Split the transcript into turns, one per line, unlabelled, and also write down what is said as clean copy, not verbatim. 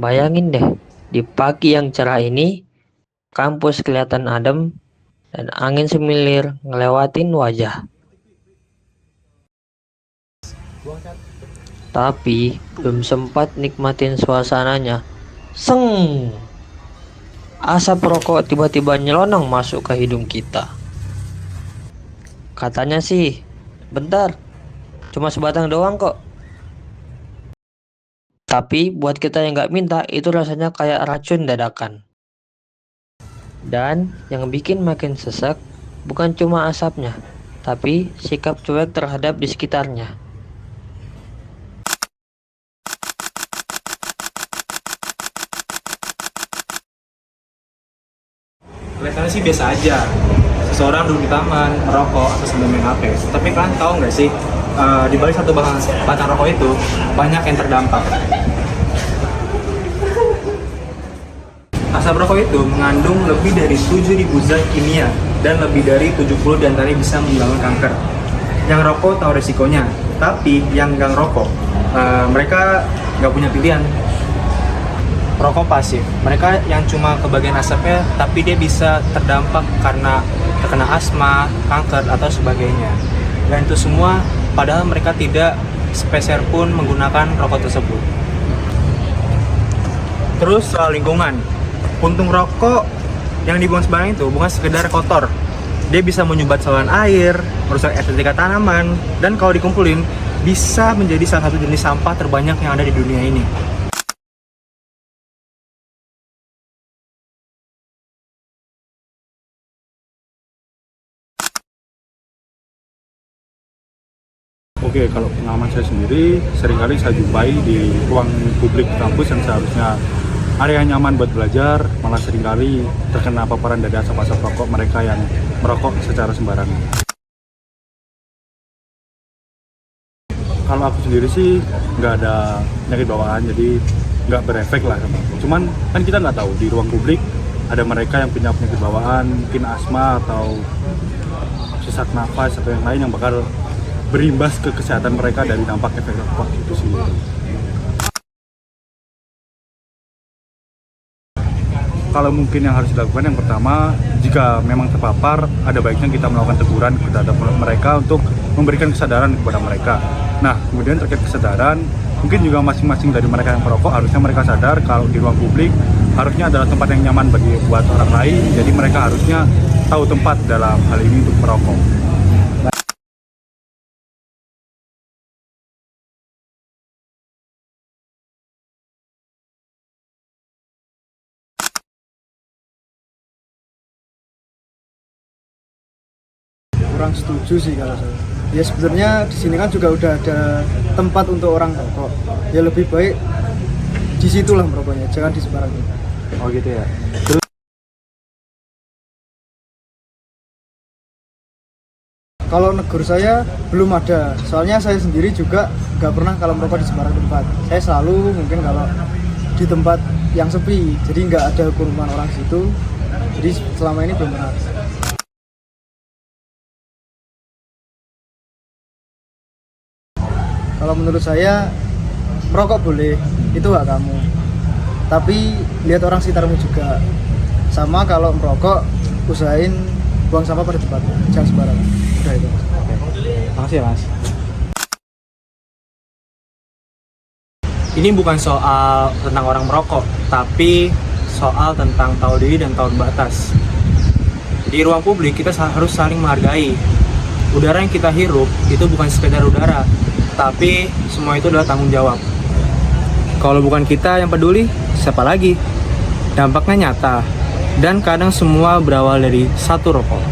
Bayangin deh, di pagi yang cerah ini, kampus kelihatan adem dan angin semilir ngelewatin wajah. Tapi belum sempat nikmatin suasananya. Seng! Asap rokok tiba-tiba nyelonong masuk ke hidung kita. Katanya sih, bentar, cuma sebatang doang kok. Tapi buat kita yang nggak minta, itu rasanya kayak racun dadakan. Dan yang bikin makin sesek, bukan cuma asapnya, tapi sikap cuek terhadap di sekitarnya.
Kelihatannya sih biasa aja. Seseorang duduk di taman, merokok, atau sambil main HP. Tapi kalian tahu nggak sih, di balik satu batang rokok itu, banyak yang terdampak. Asap rokok itu mengandung lebih dari 7.000 zat kimia dan lebih dari 70 diantaranya bisa menyebabkan kanker. Yang rokok tahu resikonya, tapi yang nggak ngerokok, mereka nggak punya pilihan. Rokok pasif, mereka yang cuma kebagian asapnya, tapi dia bisa terdampak karena terkena asma, kanker, atau sebagainya. Dan itu semua padahal mereka tidak sepeser pun menggunakan rokok tersebut. Terus soal lingkungan, puntung rokok yang dibuang sembarangan itu bukan sekedar kotor. Dia bisa menyumbat saluran air, merusak estetika tanaman, dan kalau dikumpulin bisa menjadi salah satu jenis sampah terbanyak yang ada di dunia ini.
Oke, kalau pengalaman saya sendiri, seringkali saya jumpai di ruang publik kampus yang seharusnya area nyaman buat belajar, malah seringkali terkena paparan dari asap-asap rokok mereka yang merokok secara sembarangan. Kalau aku sendiri sih nggak ada penyakit bawaan, jadi nggak berefek lah. Cuman kan kita nggak tahu di ruang publik ada mereka yang punya penyakit bawaan, mungkin asma atau sesak nafas atau yang lain yang bakal berimbas ke kesehatan mereka dari dampak efek rokok itu sendiri. Kalau mungkin yang harus dilakukan, yang pertama, jika memang terpapar, ada baiknya kita melakukan teguran terhadap mereka untuk memberikan kesadaran kepada mereka. Nah, kemudian terkait kesadaran, mungkin juga masing-masing dari mereka yang perokok harusnya mereka sadar kalau di ruang publik harusnya adalah tempat yang nyaman buat orang lain, jadi mereka harusnya tahu tempat dalam hal ini untuk merokok.
Kurang setuju sih kalau saya. Ya sebenarnya di sini kan juga udah ada tempat untuk orang merokok. Ya lebih baik di situlah merokoknya, jangan di sembarangan.
Oh gitu ya.
Kalau negur saya belum ada, soalnya saya sendiri juga nggak pernah kalau merokok di sembarang tempat. Saya selalu mungkin kalau di tempat yang sepi, jadi nggak ada kerumunan orang situ. Jadi selama ini belum pernah. Kalau menurut saya merokok boleh, itu hak kamu. Tapi lihat orang sekitarmu juga. Sama kalau merokok, usahain buang sampah pada tempatnya, jangan sembarangan. Udah itu.
Oke. Makasih ya Mas. Ini bukan soal tentang orang merokok, tapi soal tentang tahu diri dan tahu batas. Di ruang publik kita harus saling menghargai. Udara yang kita hirup itu bukan sekedar udara, tapi semua itu adalah tanggung jawab. Kalau bukan kita yang peduli, siapa lagi? Dampaknya nyata, dan kadang semua berawal dari satu rokok.